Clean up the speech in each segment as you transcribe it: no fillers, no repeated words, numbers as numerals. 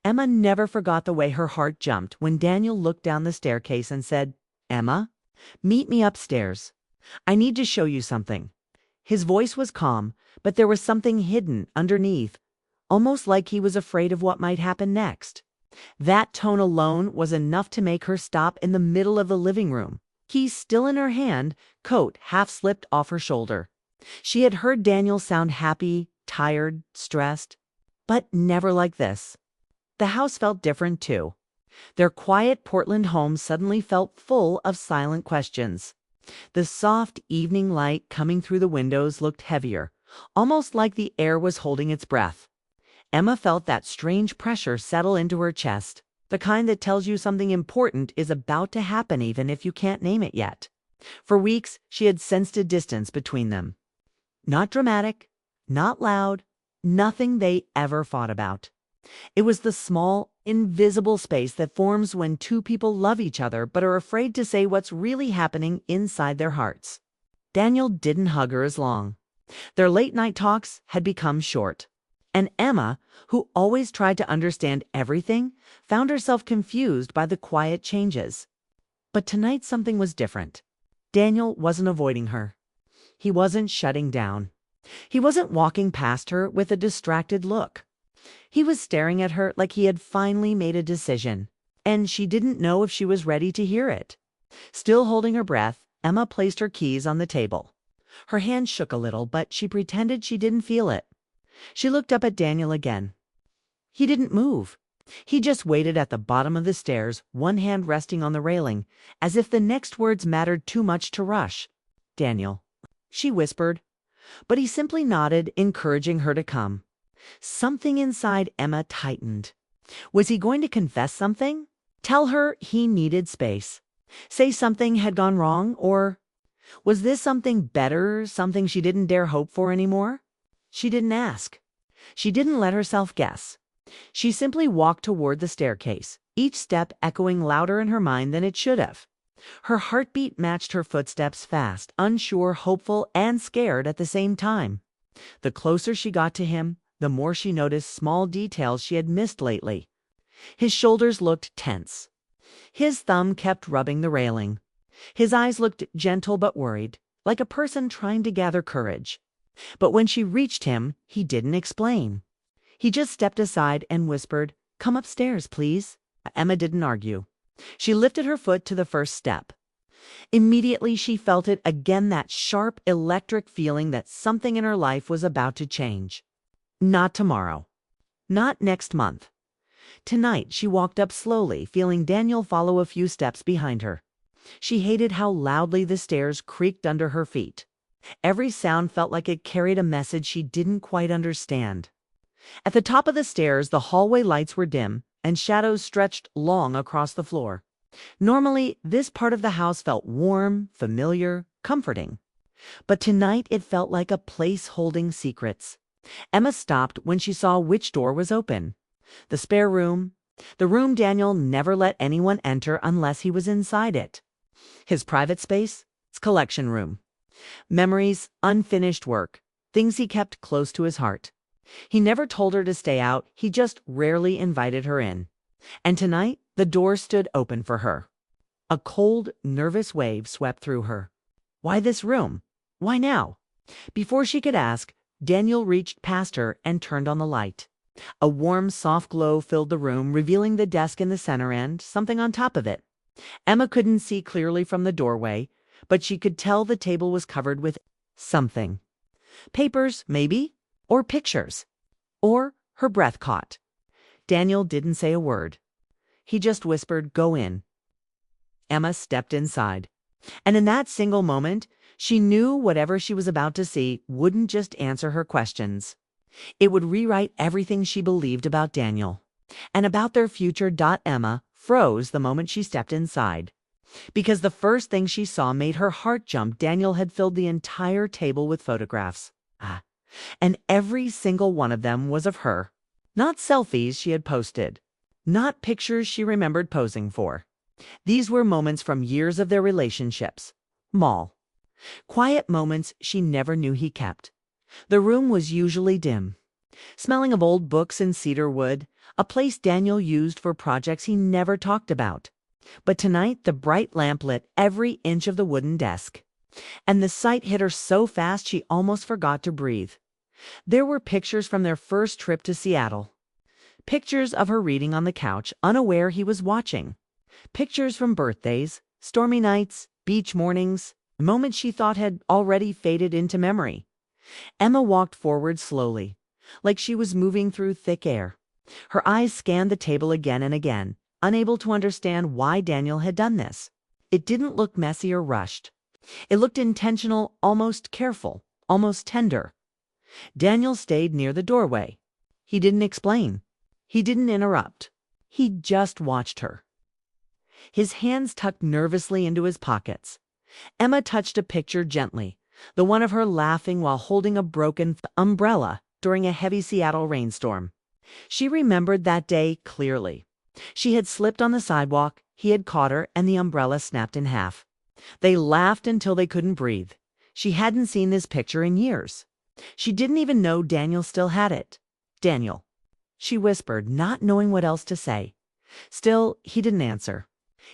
Emma never forgot the way her heart jumped when Daniel looked down the staircase and said, "Emma, meet me upstairs. I need to show you something." His voice was calm, but there was something hidden underneath, almost like he was afraid of what might happen next. That tone alone was enough to make her stop in the middle of the living room, keys still in her hand, coat half slipped off her shoulder. She had heard Daniel sound happy, tired, stressed, but never like this. The house felt different too. Their quiet Portland home suddenly felt full of silent questions. The soft evening light coming through the windows looked heavier, almost like the air was holding its breath. Emma felt that strange pressure settle into her chest, the kind that tells you something important is about to happen even if you can't name it yet. For weeks, she had sensed a distance between them. Not dramatic, not loud, nothing they ever fought about. It was the small, invisible space that forms when two people love each other but are afraid to say what's really happening inside their hearts. Daniel didn't hug her as long. Their late-night talks had become short. And Emma, who always tried to understand everything, found herself confused by the quiet changes. But tonight something was different. Daniel wasn't avoiding her. He wasn't shutting down. He wasn't walking past her with a distracted look. He was staring at her like he had finally made a decision, and she didn't know if she was ready to hear it. Still holding her breath, Emma placed her keys on the table. Her hand shook a little, but she pretended she didn't feel it. She looked up at Daniel again. He didn't move. He just waited at the bottom of the stairs, one hand resting on the railing, as if the next words mattered too much to rush. "Daniel," she whispered. But he simply nodded, encouraging her to come. Something inside Emma tightened. Was he going to confess something? Tell her he needed space? Say something had gone wrong? Or was this something better, something she didn't dare hope for anymore? She didn't ask. She didn't let herself guess. She simply walked toward the staircase, each step echoing louder in her mind than it should have. Her heartbeat matched her footsteps, fast, unsure, hopeful, and scared at the same time. The closer she got to him, the more she noticed small details she had missed lately. His shoulders looked tense. His thumb kept rubbing the railing. His eyes looked gentle but worried, like a person trying to gather courage. But when she reached him, he didn't explain. He just stepped aside and whispered, "Come upstairs, please." Emma didn't argue. She lifted her foot to the first step. Immediately she felt it again, that sharp, electric feeling that something in her life was about to change. Not tomorrow. Not next month. Tonight she walked up slowly, feeling Daniel follow a few steps behind her. She hated how loudly the stairs creaked under her feet. Every sound felt like it carried a message she didn't quite understand. At the top of the stairs, the hallway lights were dim, and shadows stretched long across the floor. Normally, this part of the house felt warm, familiar, comforting. But tonight it felt like a place holding secrets. Emma stopped when she saw which door was open. The spare room. The room Daniel never let anyone enter unless he was inside it. His private space. His collection room. Memories, unfinished work, things he kept close to his heart. He never told her to stay out, he just rarely invited her in. And tonight, the door stood open for her. A cold, nervous wave swept through her. Why this room? Why now? Before she could ask, Daniel reached past her and turned on the light. A warm, soft glow filled the room, revealing the desk in the center and something on top of it. Emma couldn't see clearly from the doorway, but she could tell the table was covered with something. Papers, maybe, or pictures. Or her breath caught. Daniel didn't say a word. He just whispered, "Go in." Emma stepped inside. And in that single moment, she knew whatever she was about to see wouldn't just answer her questions. It would rewrite everything she believed about Daniel. And about their future. Emma froze the moment she stepped inside. Because the first thing she saw made her heart jump. Daniel had filled the entire table with photographs. And every single one of them was of her. Not selfies she had posted. Not pictures she remembered posing for. These were moments from years of their relationships. Small. Quiet moments she never knew he kept. The room was usually dim. Smelling of old books and cedar wood, a place Daniel used for projects he never talked about. But tonight, the bright lamp lit every inch of the wooden desk, and the sight hit her so fast she almost forgot to breathe. There were pictures from their first trip to Seattle. Pictures of her reading on the couch, unaware he was watching. Pictures from birthdays, stormy nights, beach mornings, moments she thought had already faded into memory. Emma walked forward slowly, like she was moving through thick air. Her eyes scanned the table again and again, unable to understand why Daniel had done this. It didn't look messy or rushed. It looked intentional, almost careful, almost tender. Daniel stayed near the doorway. He didn't explain. He didn't interrupt. He just watched her. His hands tucked nervously into his pockets. Emma touched a picture gently, the one of her laughing while holding a broken umbrella during a heavy Seattle rainstorm. She remembered that day clearly. She had slipped on the sidewalk, he had caught her, and the umbrella snapped in half. They laughed until they couldn't breathe. She hadn't seen this picture in years. She didn't even know Daniel still had it. "Daniel," she whispered, not knowing what else to say. Still, he didn't answer.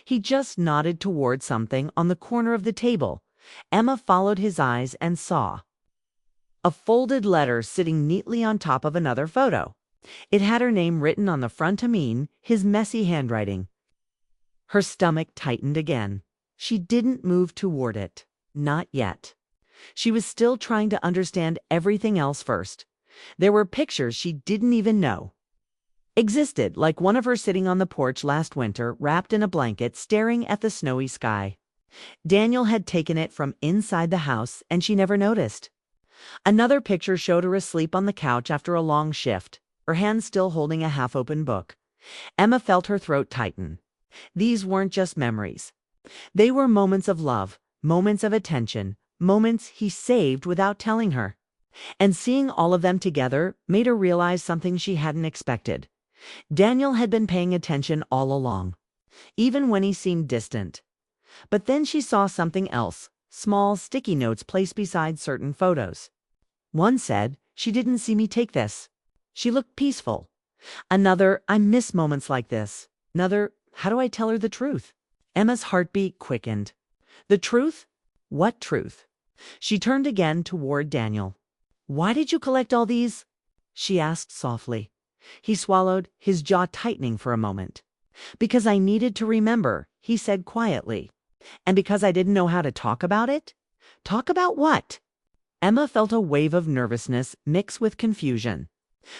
He just nodded toward something on the corner of the table. Emma followed his eyes and saw a folded letter sitting neatly on top of another photo. It had her name written on the front, his messy handwriting. Her stomach tightened again. She didn't move toward it. Not yet. She was still trying to understand everything else first. There were pictures she didn't even know existed, like one of her sitting on the porch last winter, wrapped in a blanket, staring at the snowy sky. Daniel had taken it from inside the house, and she never noticed. Another picture showed her asleep on the couch after a long shift, her hand still holding a half-open book. Emma felt her throat tighten. These weren't just memories. They were moments of love, moments of attention, moments he saved without telling her. And seeing all of them together made her realize something she hadn't expected. Daniel had been paying attention all along, even when he seemed distant. But then she saw something else, small sticky notes placed beside certain photos. One said, "She didn't see me take this. She looked peaceful." Another, "I miss moments like this." Another, "How do I tell her the truth?" Emma's heartbeat quickened. The truth? What truth? She turned again toward Daniel. "Why did you collect all these?" she asked softly. He swallowed, his jaw tightening for a moment. "Because I needed to remember," he said quietly. "And because I didn't know how to talk about it?" "Talk about what?" Emma felt a wave of nervousness mixed with confusion.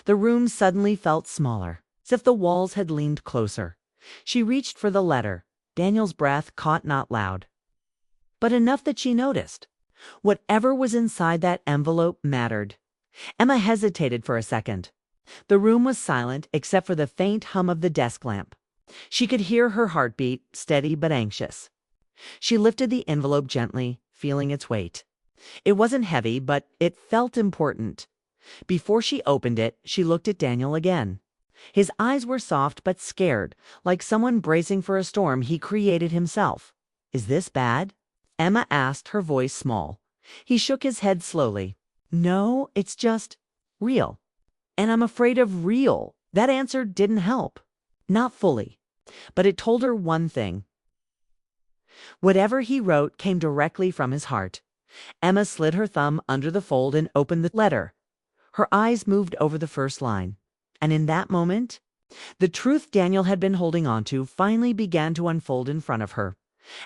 The room suddenly felt smaller, as if the walls had leaned closer. She reached for the letter. Daniel's breath caught, not loud, but enough that she noticed. Whatever was inside that envelope mattered. Emma hesitated for a second. The room was silent except for the faint hum of the desk lamp. She could hear her heartbeat, steady but anxious. She lifted the envelope gently, feeling its weight. It wasn't heavy, but it felt important. Before she opened it, she looked at Daniel again. His eyes were soft but scared, like someone bracing for a storm he created himself. "Is this bad?" Emma asked, her voice small. He shook his head slowly. "No, it's just real. And I'm afraid of real." That answer didn't help. Not fully. But it told her one thing. Whatever he wrote came directly from his heart. Emma slid her thumb under the fold and opened the letter. Her eyes moved over the first line. And in that moment, the truth Daniel had been holding on to finally began to unfold in front of her.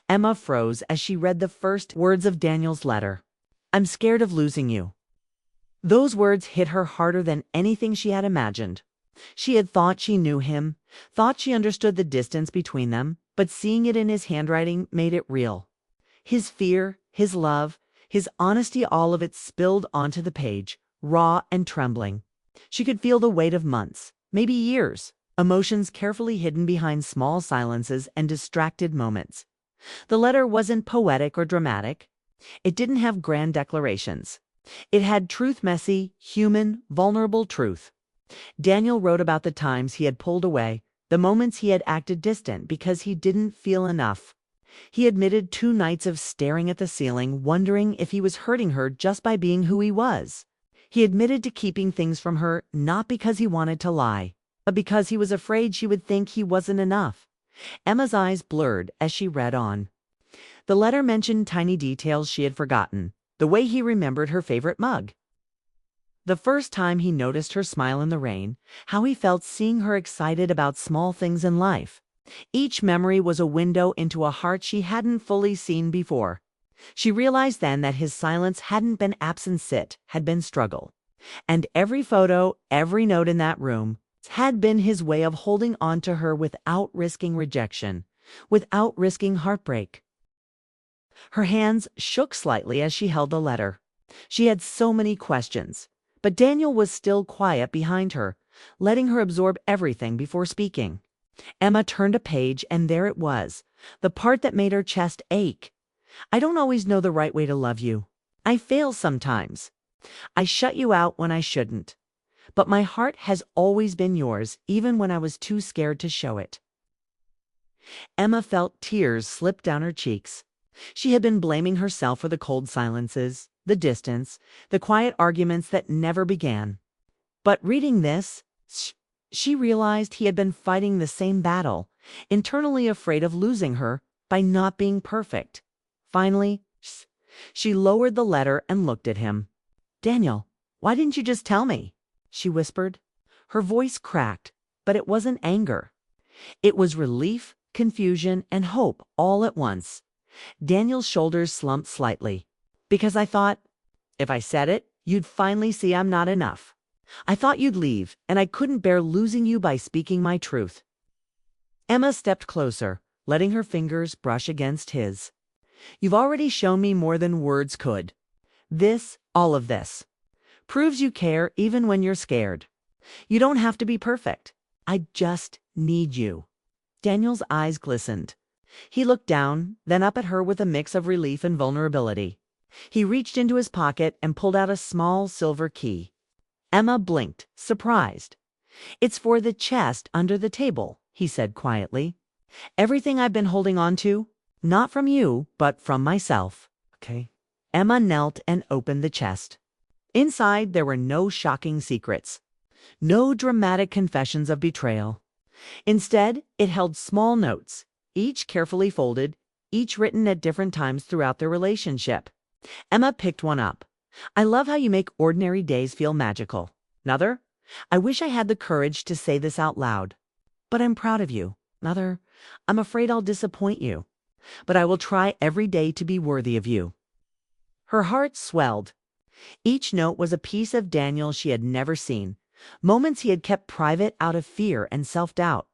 Emma froze as she read the first words of Daniel's letter. "I'm scared of losing you." Those words hit her harder than anything she had imagined. She had thought she knew him, thought she understood the distance between them, but seeing it in his handwriting made it real. His fear, his love, his honesty, all of it spilled onto the page, raw and trembling. She could feel the weight of months, maybe years, emotions carefully hidden behind small silences and distracted moments. The letter wasn't poetic or dramatic. It didn't have grand declarations. It had truth, messy, human, vulnerable truth. Daniel wrote about the times he had pulled away, the moments he had acted distant because he didn't feel enough. He admitted 2 nights of staring at the ceiling, wondering if he was hurting her just by being who he was. He admitted to keeping things from her, not because he wanted to lie, but because he was afraid she would think he wasn't enough. Emma's eyes blurred as she read on. The letter mentioned tiny details she had forgotten, the way he remembered her favorite mug, the first time he noticed her smile in the rain, how he felt seeing her excited about small things in life. Each memory was a window into a heart she hadn't fully seen before. She realized then that his silence hadn't been absence, it had been struggle. And every photo, every note in that room, had been his way of holding on to her without risking rejection, without risking heartbreak. Her hands shook slightly as she held the letter. She had so many questions. But Daniel was still quiet behind her, letting her absorb everything before speaking. Emma turned a page, and there it was, the part that made her chest ache. I don't always know the right way to love you. I fail sometimes. I shut you out when I shouldn't. But my heart has always been yours, even when I was too scared to show it. Emma felt tears slip down her cheeks. She had been blaming herself for the cold silences, the distance, the quiet arguments that never began. But reading this, she realized he had been fighting the same battle, internally afraid of losing her by not being perfect. Finally, she lowered the letter and looked at him. "Daniel, why didn't you just tell me?" she whispered. Her voice cracked, but it wasn't anger. It was relief, confusion, and hope all at once. Daniel's shoulders slumped slightly. "Because I thought, if I said it, you'd finally see I'm not enough. I thought you'd leave, and I couldn't bear losing you by speaking my truth." Emma stepped closer, letting her fingers brush against his. "You've already shown me more than words could. This, all of this, proves you care even when you're scared. You don't have to be perfect. I just need you." Daniel's eyes glistened. He looked down, then up at her with a mix of relief and vulnerability. He reached into his pocket and pulled out a small silver key. Emma blinked, surprised. "It's for the chest under the table," he said quietly. "Everything I've been holding on to, not from you, but from myself." Okay. Emma knelt and opened the chest. Inside, there were no shocking secrets, no dramatic confessions of betrayal. Instead, it held small notes, each carefully folded, each written at different times throughout their relationship. Emma picked one up. "I love how you make ordinary days feel magical. Another, I wish I had the courage to say this out loud. But I'm proud of you. Another, I'm afraid I'll disappoint you. But I will try every day to be worthy of you." Her heart swelled. Each note was a piece of Daniel she had never seen, moments he had kept private out of fear and self-doubt.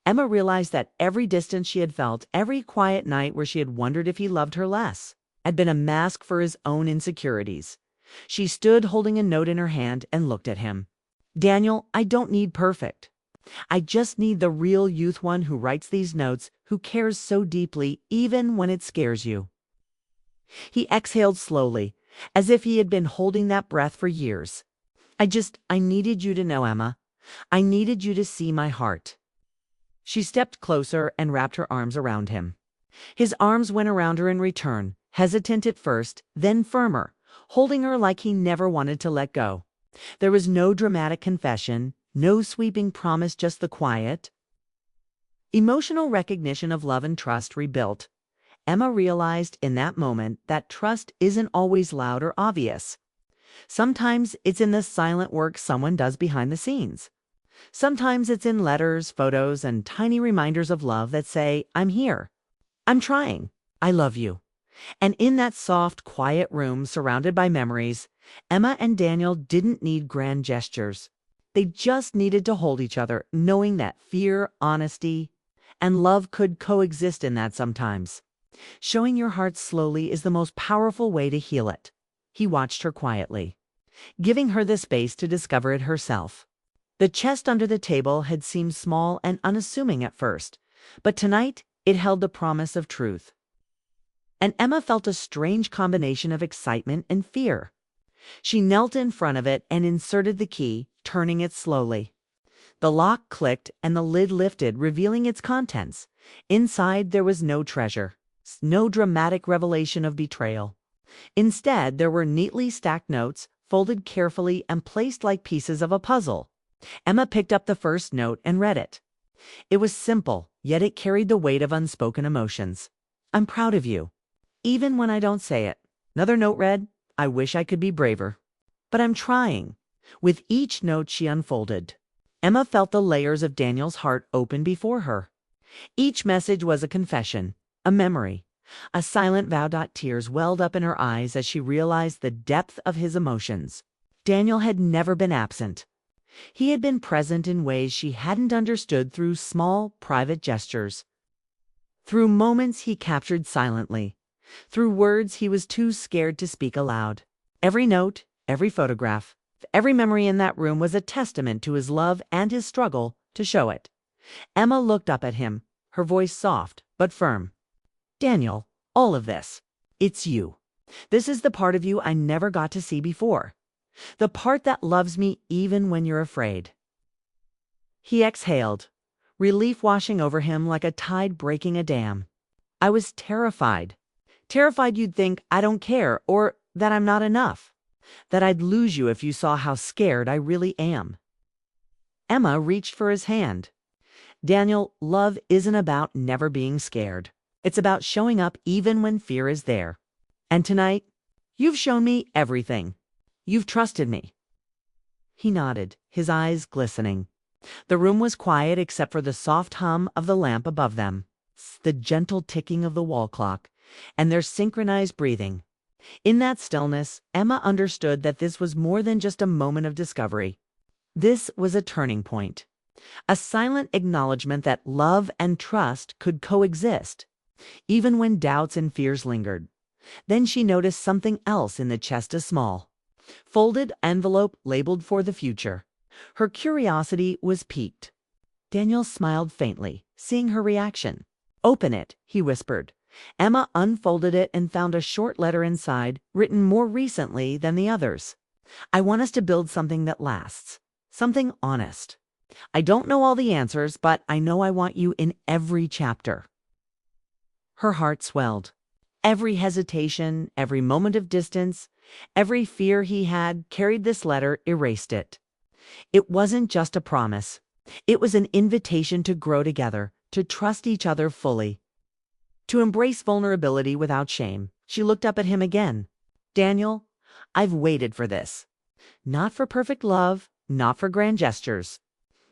Emma realized that every distance she had felt, every quiet night where she had wondered if he loved her less, had been a mask for his own insecurities. She stood holding a note in her hand and looked at him. "Daniel, I don't need perfect. I just need the real youth one who writes these notes, who cares so deeply even when it scares you." He exhaled slowly, as if he had been holding that breath for years. I needed you to know, Emma. I needed you to see my heart." She stepped closer and wrapped her arms around him. His arms went around her in return, hesitant at first, then firmer, holding her like he never wanted to let go. There was no dramatic confession, no sweeping promise, just the quiet, emotional recognition of love and trust rebuilt. Emma realized in that moment that trust isn't always loud or obvious. Sometimes it's in the silent work someone does behind the scenes. Sometimes it's in letters, photos, and tiny reminders of love that say, "I'm here. I'm trying. I love you." And in that soft, quiet room surrounded by memories, Emma and Daniel didn't need grand gestures. They just needed to hold each other, knowing that fear, honesty, and love could coexist in that sometimes. Showing your heart slowly is the most powerful way to heal it. He watched her quietly, giving her the space to discover it herself. The chest under the table had seemed small and unassuming at first, but tonight it held the promise of truth. And Emma felt a strange combination of excitement and fear. She knelt in front of it and inserted the key, turning it slowly. The lock clicked and the lid lifted, revealing its contents. Inside there was no treasure, no dramatic revelation of betrayal. Instead, there were neatly stacked notes, folded carefully and placed like pieces of a puzzle. Emma picked up the first note and read it. It was simple, yet it carried the weight of unspoken emotions. I'm proud of you, even when I don't say it. Another note read, I wish I could be braver. But I'm trying. With each note she unfolded, Emma felt the layers of Daniel's heart open before her. Each message was a confession, a memory, a silent vow. Tears welled up in her eyes as she realized the depth of his emotions. Daniel had never been absent. He had been present in ways she hadn't understood, through small, private gestures, through moments he captured silently, through words he was too scared to speak aloud. Every note, every photograph, every memory in that room was a testament to his love and his struggle to show it. Emma looked up at him, her voice soft but firm. Daniel, all of this, it's you. This is the part of you I never got to see before. The part that loves me even when you're afraid. He exhaled, relief washing over him like a tide breaking a dam. I was terrified. Terrified you'd think I don't care, or that I'm not enough. That I'd lose you if you saw how scared I really am. Emma reached for his hand. Daniel, love isn't about never being scared. It's about showing up even when fear is there. And tonight, you've shown me everything. You've trusted me. He nodded, his eyes glistening. The room was quiet except for the soft hum of the lamp above them, the gentle ticking of the wall clock, and their synchronized breathing. In that stillness, Emma understood that this was more than just a moment of discovery. This was a turning point, a silent acknowledgement that love and trust could coexist, even when doubts and fears lingered. Then she noticed something else in the chest, a small, folded envelope labeled for the future. Her curiosity was piqued. Daniel smiled faintly, seeing her reaction. Open it, he whispered. Emma unfolded it and found a short letter inside, written more recently than the others. I want us to build something that lasts, something honest. I don't know all the answers, but I know I want you in every chapter. Her heart swelled. Every hesitation, every moment of distance, every fear he had carried this letter erased it. It wasn't just a promise. It was an invitation to grow together, to trust each other fully, to embrace vulnerability without shame. She looked up at him again. Daniel, I've waited for this. Not for perfect love, not for grand gestures,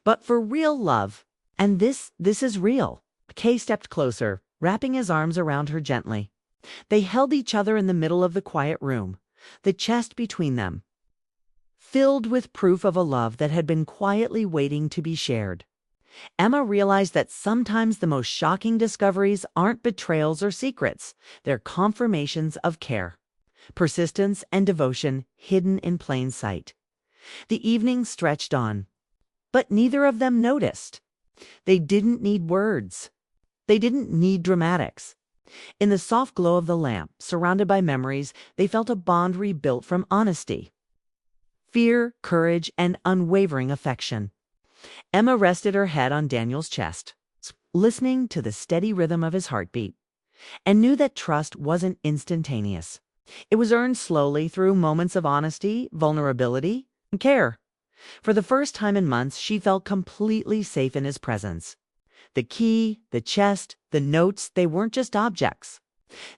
but for real love. And this is real. Kay stepped closer, wrapping his arms around her gently. They held each other in the middle of the quiet room, the chest between them, filled with proof of a love that had been quietly waiting to be shared. Emma realized that sometimes the most shocking discoveries aren't betrayals or secrets. They're confirmations of care, persistence, and devotion hidden in plain sight. The evening stretched on, but neither of them noticed. They didn't need words. They didn't need dramatics. In the soft glow of the lamp, surrounded by memories, they felt a bond rebuilt from honesty, fear, courage, and unwavering affection. Emma rested her head on Daniel's chest, listening to the steady rhythm of his heartbeat, and knew that trust wasn't instantaneous. It was earned slowly through moments of honesty, vulnerability, and care. For the first time in months, she felt completely safe in his presence. The key, the chest, the notes, they weren't just objects.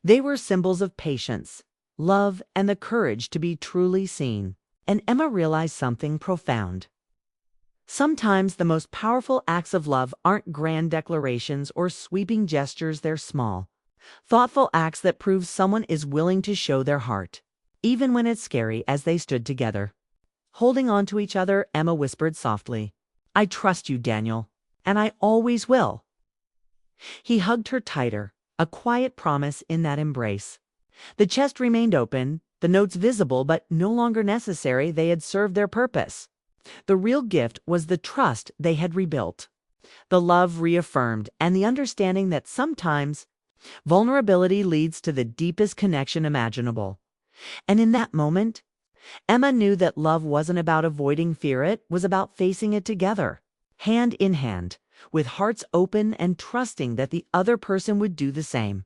They were symbols of patience, love, and the courage to be truly seen. And Emma realized something profound. Sometimes the most powerful acts of love aren't grand declarations or sweeping gestures. They're small, thoughtful acts that prove someone is willing to show their heart, even when it's scary. As they stood together, holding on to each other, Emma whispered softly, I trust you, Daniel, and I always will. He hugged her tighter, a quiet promise in that embrace. The chest remained open, the notes visible but no longer necessary. They had served their purpose. The real gift was the trust they had rebuilt, the love reaffirmed, and the understanding that sometimes vulnerability leads to the deepest connection imaginable. And in that moment, Emma knew that love wasn't about avoiding fear. It was about facing it together, hand in hand, with hearts open and trusting that the other person would do the same.